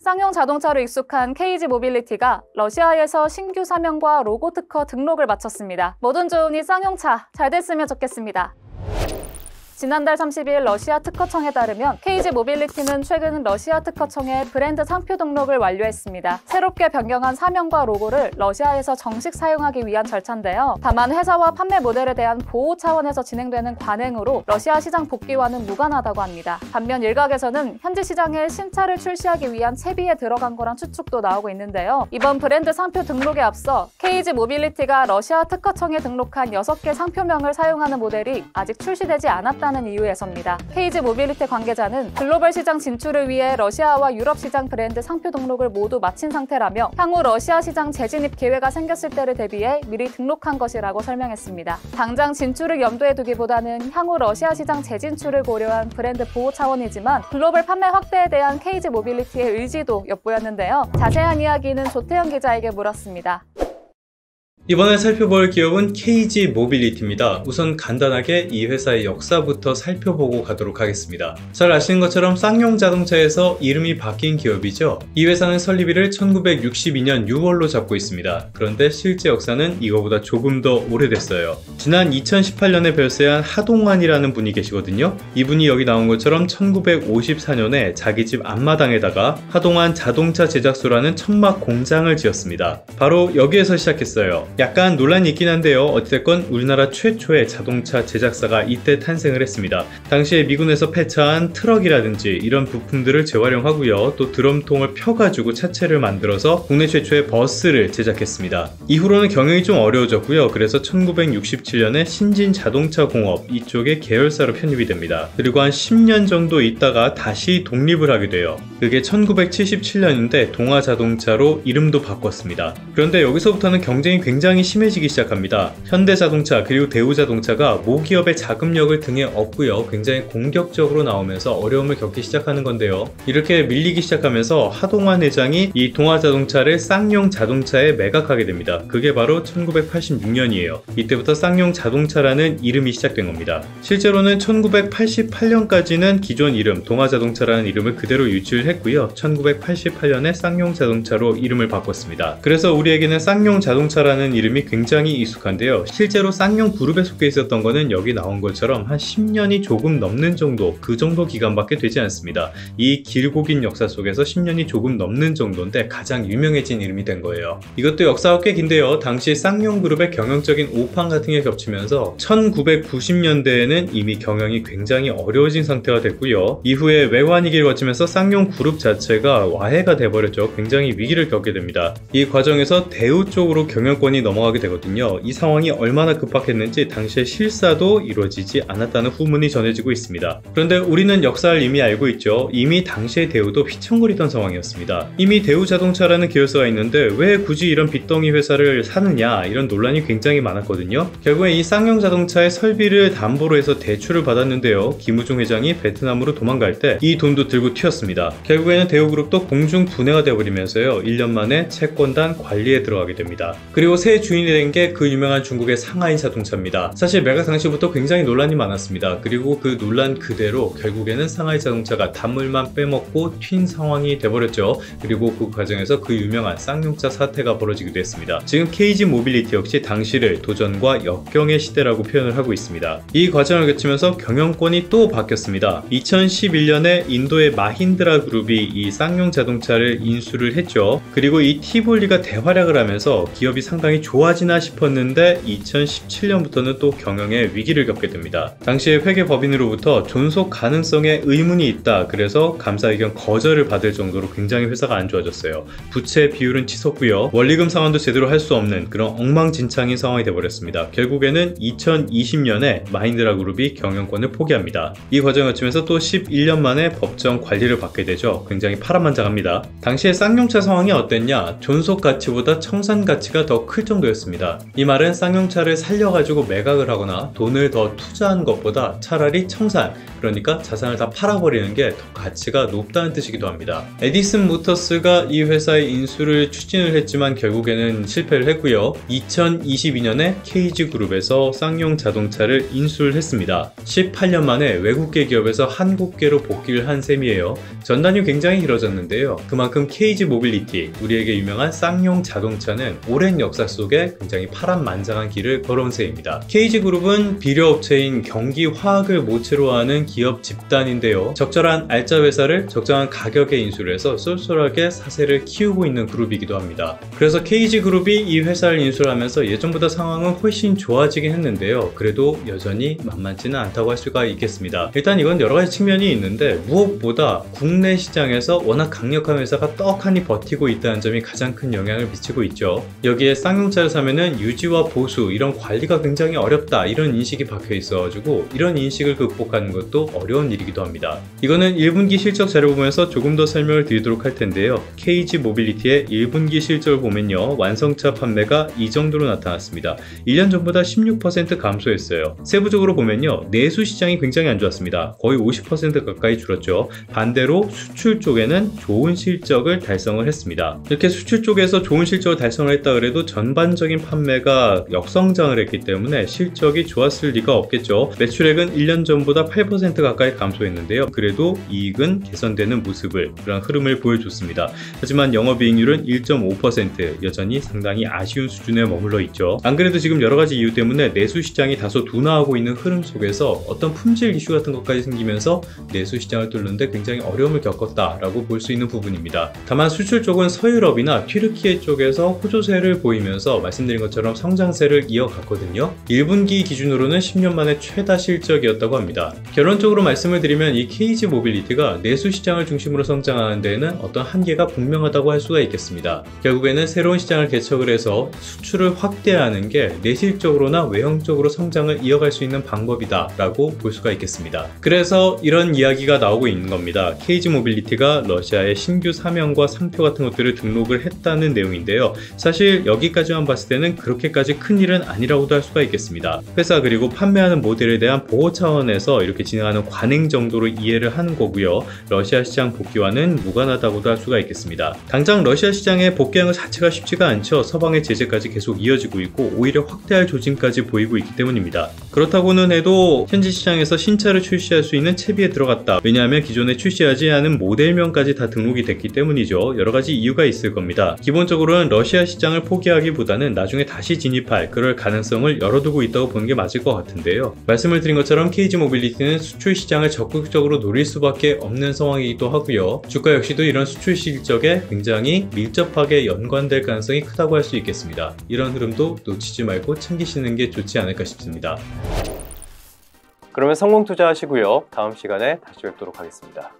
쌍용 자동차로 익숙한 KG 모빌리티가 러시아에서 신규 사명과 로고 특허 등록을 마쳤습니다. 뭐든 좋으니 쌍용차 잘 됐으면 좋겠습니다. 지난달 30일 러시아 특허청에 따르면 KG 모빌리티는 최근 러시아 특허청에 브랜드 상표 등록을 완료했습니다. 새롭게 변경한 사명과 로고를 러시아에서 정식 사용하기 위한 절차인데요. 다만 회사와 판매 모델에 대한 보호 차원에서 진행되는 관행으로 러시아 시장 복귀와는 무관하다고 합니다. 반면 일각에서는 현지 시장에 신차를 출시하기 위한 채비에 들어간 거란 추측도 나오고 있는데요. 이번 브랜드 상표 등록에 앞서 KG 모빌리티가 러시아 특허청에 등록한 6개 상표명을 사용하는 모델이 아직 출시되지 않았다는 이유에서입니다. KG 모빌리티 관계자는 글로벌 시장 진출을 위해 러시아와 유럽 시장 브랜드 상표 등록을 모두 마친 상태라며 향후 러시아 시장 재진입 기회가 생겼을 때를 대비해 미리 등록한 것이라고 설명했습니다. 당장 진출을 염두에 두기보다는 향후 러시아 시장 재진출을 고려한 브랜드 보호 차원이지만 글로벌 판매 확대에 대한 KG 모빌리티의 의지도 엿보였는데요. 자세한 이야기는 조태현 기자에게 물었습니다. 이번에 살펴볼 기업은 KG 모빌리티입니다. 우선 간단하게 이 회사의 역사부터 살펴보고 가도록 하겠습니다. 잘 아시는 것처럼 쌍용 자동차에서 이름이 바뀐 기업이죠. 이 회사는 설립일을 1962년 6월로 잡고 있습니다. 그런데 실제 역사는 이거보다 조금 더 오래됐어요. 지난 2018년에 별세한 하동환이라는 분이 계시거든요. 이분이 여기 나온 것처럼 1954년에 자기 집 앞마당에다가 하동환 자동차 제작소라는 천막 공장을 지었습니다. 바로 여기에서 시작했어요. 약간 논란이 있긴 한데요. 어찌됐건 우리나라 최초의 자동차 제작사가 이때 탄생을 했습니다. 당시에 미군에서 폐차한 트럭이라든지 이런 부품들을 재활용하고요. 또 드럼통을 펴가지고 차체를 만들어서 국내 최초의 버스를 제작했습니다. 이후로는 경영이 좀 어려워졌고요. 그래서 1967년에 신진자동차공업 이쪽의 계열사로 편입이 됩니다. 그리고 한 10년 정도 있다가 다시 독립을 하게 돼요. 그게 1977년인데 동아자동차로 이름도 바꿨습니다. 그런데 여기서부터는 경쟁이 굉장히 심해지기 시작합니다. 현대자동차 그리고 대우자동차가 모기업의 자금력을 등에 업고요. 굉장히 공격적으로 나오면서 어려움을 겪기 시작하는 건데요. 이렇게 밀리기 시작하면서 하동환 회장이 이 동아자동차를 쌍용 자동차에 매각하게 됩니다. 그게 바로 1986년이에요. 이때부터 쌍용 자동차라는 이름이 시작된 겁니다. 실제로는 1988년까지는 기존 이름 동아자동차라는 이름을 그대로 유지를 했고요. 1988년에 쌍용 자동차로 이름을 바꿨습니다. 그래서 우리에게는 쌍용 자동차라는 이름이 굉장히 익숙한데요. 실제로 쌍용 그룹에 속해 있었던 거는 여기 나온 것처럼 한 10년이 조금 넘는 정도, 그 정도 기간밖에 되지 않습니다. 이 길고 긴 역사 속에서 10년이 조금 넘는 정도인데 가장 유명해진 이름이 된 거예요. 이것도 역사가 꽤 긴데요. 당시 쌍용 그룹의 경영적인 오판 같은 게 겹치면서 1990년대에는 이미 경영이 굉장히 어려워진 상태가 됐고요. 이후에 외환위기를 거치면서 쌍용 그룹 자체가 와해가 돼버렸죠. 굉장히 위기를 겪게 됩니다. 이 과정에서 대우 쪽으로 경영권이 넘어가게 되거든요. 이 상황이 얼마나 급박했는지 당시에 실사도 이루어지지 않았다는 후문이 전해지고 있습니다. 그런데 우리는 역사를 이미 알고 있죠. 이미 당시의 대우도 휘청거리던 상황이었습니다. 이미 대우자동차라는 계열사가 있는데 왜 굳이 이런 빚덩이 회사를 사느냐 이런 논란이 굉장히 많았거든요. 결국에 이 쌍용 자동차의 설비를 담보로 해서 대출을 받았는데요. 김우중 회장이 베트남으로 도망갈 때 이 돈도 들고 튀었습니다. 결국에는 대우그룹도 공중 분해가 되어버리면서요. 1년 만에 채권단 관리에 들어가게 됩니다. 그리고 새 주인이 된 게 그 유명한 중국의 상하이 자동차입니다. 사실 매각 당시부터 굉장히 논란이 많았습니다. 그리고 그 논란 그대로 결국에는 상하이 자동차가 단물만 빼먹고 튄 상황이 돼버렸죠. 그리고 그 과정에서 그 유명한 쌍용차 사태가 벌어지기도 했습니다. 지금 KG 모빌리티 역시 당시를 도전과 역경의 시대라고 표현을 하고 있습니다. 이 과정을 거치면서 경영권이 또 바뀌었습니다. 2011년에 인도의 마힌드라 그룹이 이 쌍용 자동차를 인수를 했죠. 그리고 이 티볼리가 대활약을 하면서 기업이 상당히 좋아지나 싶었는데 2017년부터는 또 경영에 위기를 겪게 됩니다. 당시에 회계법인으로부터 존속 가능성에 의문이 있다. 그래서 감사의견 거절을 받을 정도로 굉장히 회사가 안 좋아졌어요. 부채 비율은 치솟고요. 원리금 상환도 제대로 할 수 없는 그런 엉망진창인 상황이 되어버렸습니다. 결국에는 2020년에 마힌드라 그룹이 경영권을 포기합니다. 이 과정을 거치면서 또 11년 만에 법정 관리를 받게 되죠. 굉장히 파란만장합니다. 당시에 쌍용차 상황이 어땠냐? 존속 가치보다 청산 가치가 더 클 정도였습니다. 이 말은 쌍용차를 살려가지고 매각을 하거나 돈을 더 투자한 것보다 차라리 청산, 그러니까 자산을 다 팔아버리는 게 더 가치가 높다는 뜻이기도 합니다. 에디슨 모터스가 이 회사의 인수를 추진을 했지만 결국에는 실패를 했고요. 2022년에 KG그룹에서 쌍용 자동차를 인수를 했습니다. 18년 만에 외국계 기업에서 한국계로 복귀를 한 셈이에요. 전단이 굉장히 길어졌는데요. 그만큼 KG 모빌리티, 우리에게 유명한 쌍용 자동차는 오랜 역사 속에 굉장히 파란만장한 길을 걸어온 셈입니다. KG그룹은 비료업체인 경기화학을 모체로 하는 기업 집단인데요. 적절한 알짜 회사를 적정한 가격에 인수를 해서 쏠쏠하게 사세를 키우고 있는 그룹이기도 합니다. 그래서 KG그룹이 이 회사를 인수를 하면서 예전보다 상황은 훨씬 좋아지긴 했는데요. 그래도 여전히 만만치는 않다고 할 수가 있겠습니다. 일단 이건 여러 가지 측면이 있는데 무엇보다 국내 시장에서 워낙 강력한 회사가 떡하니 버티고 있다는 점이 가장 큰 영향을 미치고 있죠. 여기에 쌍용차를 사면은 유지와 보수, 이런 관리가 굉장히 어렵다, 이런 인식이 박혀 있어가지고 이런 인식을 극복하는 것도 어려운 일이기도 합니다. 이거는 1분기 실적 자료 보면서 조금 더 설명을 드리도록 할 텐데요. KG 모빌리티의 1분기 실적을 보면요, 완성차 판매가 이 정도로 나타났습니다. 1년 전보다 16% 감소했어요. 세부적으로 보면요, 내수 시장이 굉장히 안 좋았습니다. 거의 50% 가까이 줄었죠. 반대로 수출 쪽에는 좋은 실적을 달성을 했습니다. 이렇게 수출 쪽에서 좋은 실적을 달성을 했다 그래도 전반적인 판매가 역성장을 했기 때문에 실적이 좋았을 리가 없겠죠. 매출액은 1년 전보다 8% 가까이 감소했는데요. 그래도 이익은 개선되는 모습을, 그런 흐름을 보여줬습니다. 하지만 영업이익률은 1.5%, 여전히 상당히 아쉬운 수준에 머물러 있죠. 안 그래도 지금 여러 가지 이유 때문에 내수 시장이 다소 둔화하고 있는 흐름 속에서 어떤 품질 이슈 같은 것까지 생기면서 내수 시장을 뚫는데 굉장히 어려움을 겪었다라고 볼 수 있는 부분입니다. 다만 수출 쪽은 서유럽이나 튀르키예 쪽에서 호조세를 보이면서 말씀드린 것처럼 성장세를 이어갔거든요. 1분기 기준으로는 10년 만에 최다 실적이었다고 합니다. 결론적으로 말씀을 드리면 이 KG 모빌리티가 내수 시장을 중심으로 성장하는 데에는 어떤 한계가 분명하다고 할 수가 있겠습니다. 결국에는 새로운 시장을 개척을 해서 수출을 확대하는 게 내실적으로나 외형적으로 성장을 이어갈 수 있는 방법이다 라고 볼 수가 있겠습니다. 그래서 이런 이야기가 나오고 있는 겁니다. KG 모빌리티가 러시아의 신규 사명과 상표 같은 것들을 등록을 했다는 내용인데요. 사실 여기까지만 봤을 때는 그렇게까지 큰 일은 아니라고도 할 수가 있겠습니다. 회사 그리고 판매하는 모델에 대한 보호 차원에서 이렇게 진행하는 관행 정도로 이해를 하는 거고요. 러시아 시장 복귀와는 무관하다고도 할 수가 있겠습니다. 당장 러시아 시장에 복귀하는 것 자체가 쉽지가 않죠. 서방의 제재까지 계속 이어지고 있고 오히려 확대할 조짐까지 보이고 있기 때문입니다. 그렇다고는 해도 현지 시장에서 신차를 출시할 수 있는 채비에 들어갔다. 왜냐하면 기존에 출시하지 않은 모델명까지 다 등록이 됐기 때문이죠. 여러 가지 이유가 있을 겁니다. 기본적으로는 러시아 시장을 포기하기보다는 나중에 다시 진입할 그럴 가능성을 열어두고 있다고 보는 게 맞을 것 같은데요. 말씀을 드린 것처럼 KG 모빌리티는 수출 시장을 적극적으로 노릴 수밖에 없는 상황이기도 하고요. 주가 역시도 이런 수출 실적에 굉장히 밀접하게 연관될 가능성이 크다고 할 수 있겠습니다. 이런 흐름도 놓치지 말고 챙기시는 게 좋지 않을까 싶습니다. 그러면 성공 투자하시고요. 다음 시간에 다시 뵙도록 하겠습니다.